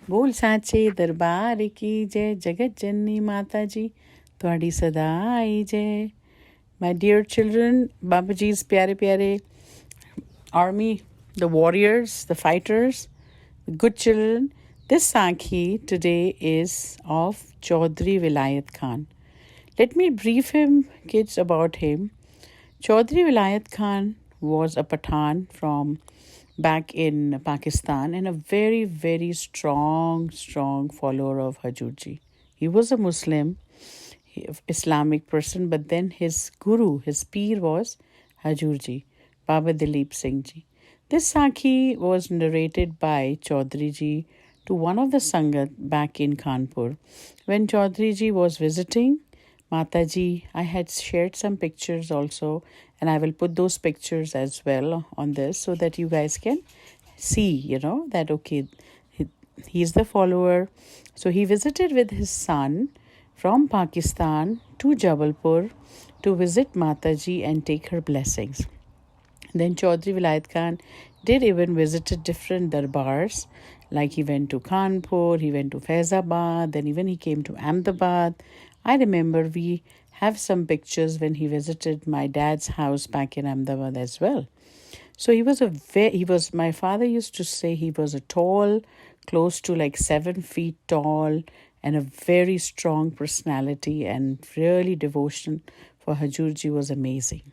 बोल साचे दरबार की जय जगत जननी माता जी ਤੁਹਾਡੀ सदा आई जय. My dear children, Babaji's pyare pyare army, the warriors, the fighters, the good children. This Sakhi today is of Chowdary Vilayat Khan. Let me brief him, kids, about him. Chowdary Vilayat Khan was a Pathan from back in Pakistan and a very, very strong follower of huzurji. He was a Muslim, Islamic person, but then his guru, his peer was huzurji, Baba Dilip Singh ji. This Sakhi was narrated by Chowdary ji to one of the Sangat back in Kanpur. When Chowdary ji was visiting Mataji, I had shared some pictures also, and I will put those pictures as well on this so that you guys can see, that okay, he's the follower. So he visited with his son from Pakistan to Jabalpur to visit Mataji and take her blessings. Then Chowdary Vilayat Khan did even visited different darbars, like he went to Kanpur, he went to Faizabad, then even he came to Ahmedabad. I remember we have some pictures when he visited my dad's house back in Ahmedabad as well. So my father used to say he was a tall, close to like 7 feet tall, and a very strong personality, and really devotion for huzurji was amazing.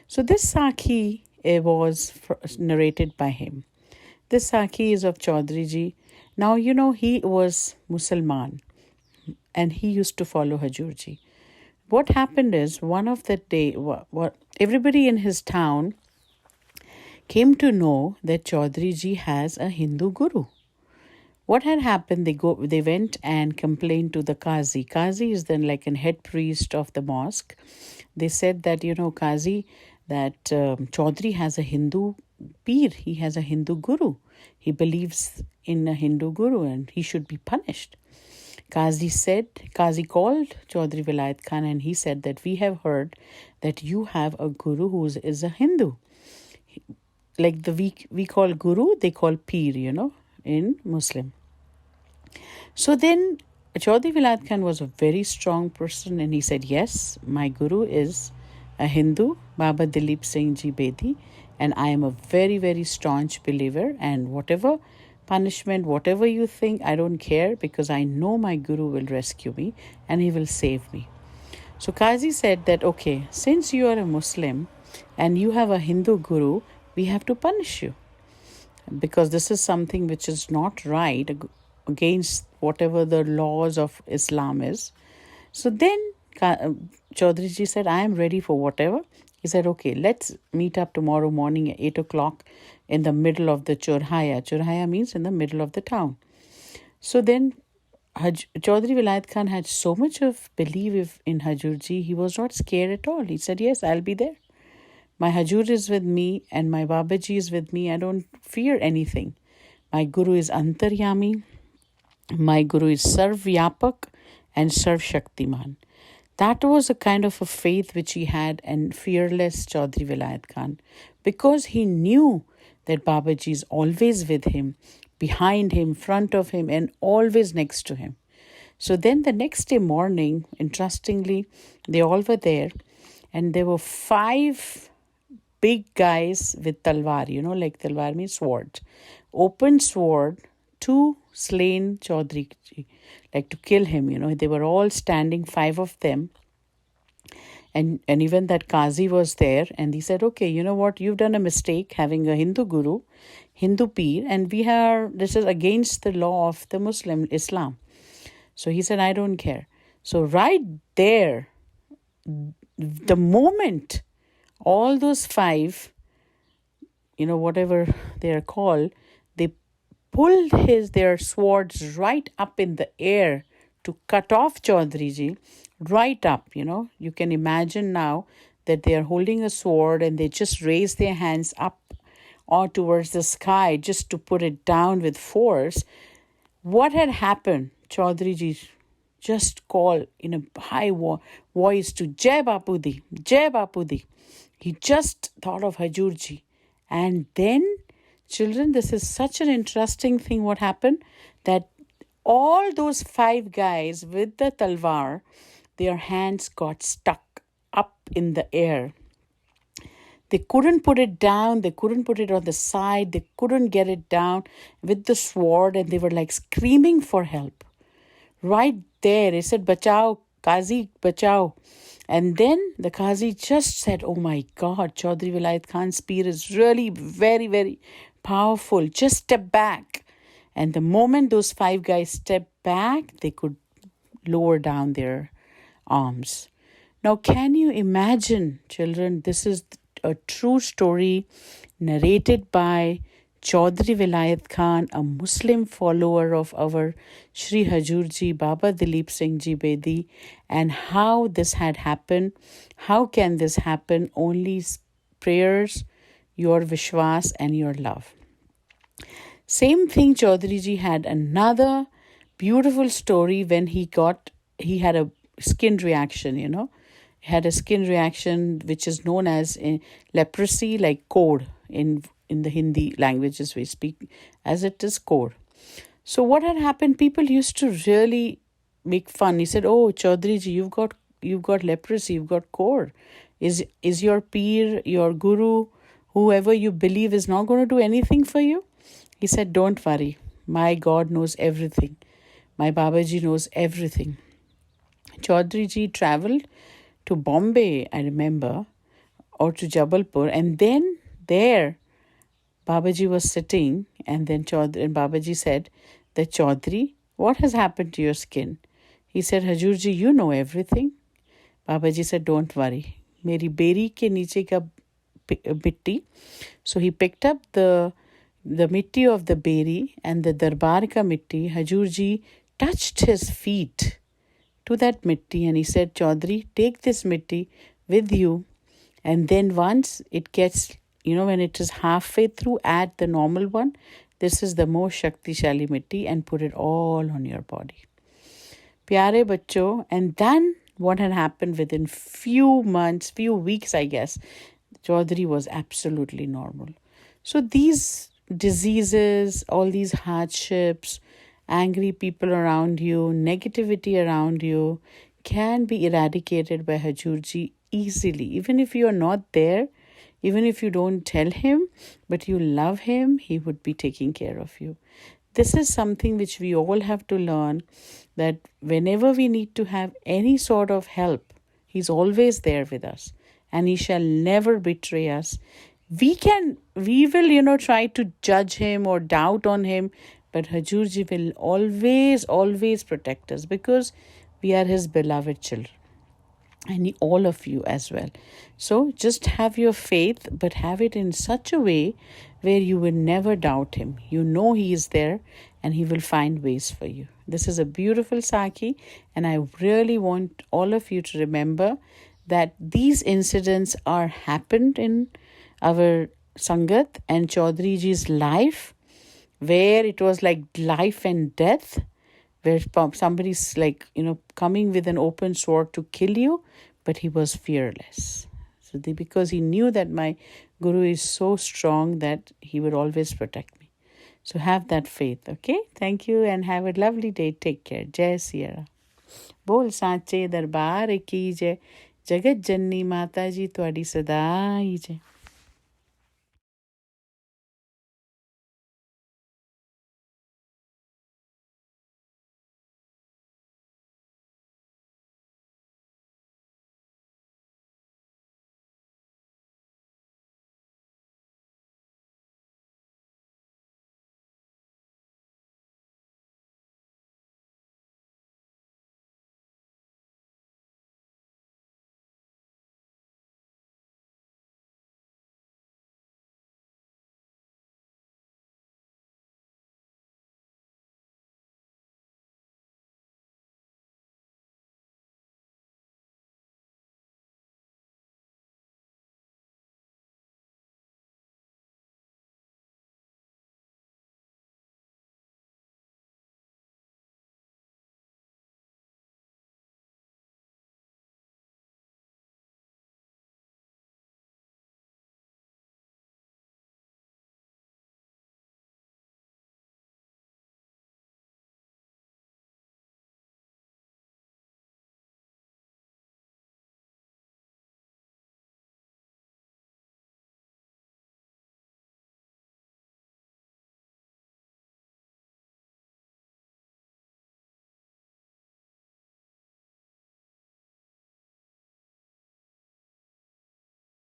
So this Sakhi was narrated by him. This Sakhi is of Chowdary ji. Now, he was Musalman and he used to follow huzurji. What happened is, one of the day, what everybody in his town came to know that Chowdary ji has a Hindu guru. What had happened, they went and complained to the Qazi. Qazi is then like an head priest of the mosque. They said that, Qazi, that Chowdary has a Hindu peer. He has a Hindu guru. He believes in a Hindu guru and he should be punished. Qazi called Chowdary Vilayat Khan and he said that we have heard that you have a guru who is a Hindu. Like we call guru, they call peer, in Muslim. So then Chowdary Vilayat Khan was a very strong person and he said, yes, my guru is a Hindu, Baba Dilip Singh Ji Bedi, and I am a very, very staunch believer, and whatever punishment, whatever you think, I don't care, because I know my guru will rescue me and he will save me. So Qazi said that, okay, since you are a Muslim and you have a Hindu guru, we have to punish you, because this is something which is not right, against whatever the laws of Islam is. So then Chowdary ji said, I am ready for whatever. He said, okay, let's meet up tomorrow morning at 8 o'clock in the middle of the Chorhaya. Chorhaya means in the middle of the town. So then Chowdary Vilayat Khan had so much of belief in huzurji, he was not scared at all. He said, yes, I'll be there. My huzur is with me and my Babaji is with me. I don't fear anything. My guru is Antaryami. My guru is Sarv Vyapak and Sarv Shaktiman. That was a kind of a faith which he had, and fearless Chowdary Vilayat Khan, because he knew that Babaji is always with him, behind him, front of him, and always next to him. So then the next day morning, interestingly, they all were there, and there were 5 big guys with talwar, like talwar means sword, open sword, to slain Chowdary ji, like to kill him, they were all standing, 5 of them. And even that Qazi was there, and he said, okay, you know what, you've done a mistake having a Hindu guru, Hindu peer, and this is against the law of the Muslim Islam. So he said, I don't care. So right there, the moment all those 5, whatever they are called, they pulled their swords right up in the air to cut off Chowdary ji, right up, You can imagine now that they are holding a sword and they just raise their hands up or towards the sky just to put it down with force. What had happened? Chowdary ji just called in a high voice to Jai Bapu Di, Jai Bapu Di. He just thought of huzurji. And then, children, this is such an interesting thing what happened, that all those 5 guys with the talwar, their hands got stuck up in the air. They couldn't put it down. They couldn't put it on the side. They couldn't get it down with the sword. And they were like screaming for help. Right there, he said, Bachao, Qazi, Bachao. And then the Qazi just said, oh my God, Chowdary Vilayat Khan's spear is really very, very powerful. Just step back. And the moment those 5 guys stepped back, they could lower down their arms. Now, can you imagine, children? This is a true story narrated by Chowdary Vilayat Khan, a Muslim follower of our Shri Huzurji Baba Dilip Singh Ji Bedi, and how this had happened. How can this happen? Only prayers, your vishwas, and your love. Same thing, Chowdary ji had another beautiful story when he had a skin reaction, He had a skin reaction which is known as leprosy, like code in the Hindi languages we speak, as it is code. So what had happened, people used to really make fun. He said, oh, Chowdary ji, you've got leprosy, you've got code. Is your peer, your guru, whoever you believe is not going to do anything for you? He said, don't worry. My God knows everything. My Babaji knows everything. Chowdary ji traveled to Bombay, I remember, or to Jabalpur. And then there, Babaji was sitting, and then Babaji said that, Chowdary, what has happened to your skin? He said, Huzurji, you know everything. Babaji said, don't worry. Meri beri ke niche ka mitti. So he picked up the mitti of the beri and the darbar ka mitti. Huzurji touched his feet to that mitti and he said, Chowdary, take this mitti with you, and then once it gets, when it is halfway through, add the normal one. This is the most Shaktishali mitti, and put it all on your body. Pyare bachcho. And then what had happened within few weeks, I guess, Chowdary was absolutely normal. So these diseases, all these hardships, angry people around you, negativity around you can be eradicated by Huzurji easily. Even if you are not there, even if you don't tell him, but you love him, he would be taking care of you. This is something which we all have to learn, that whenever we need to have any sort of help, he's always there with us, and he shall never betray us. We will, try to judge him or doubt on him, but Huzurji will always, always protect us, because we are his beloved children. And all of you as well. So just have your faith, but have it in such a way where you will never doubt him. You know he is there and he will find ways for you. This is a beautiful Sakhi, and I really want all of you to remember that these incidents are happened in our Sangat and Chowdary ji's life, where it was like life and death, where somebody's coming with an open sword to kill you, but he was fearless. So because he knew that my Guru is so strong that he would always protect me. So have that faith, okay? Thank you and have a lovely day. Take care. Jai Sierra. Bol Sache Darbar ki jai. Jagat Janni Mata ji tuadi sada hi jai.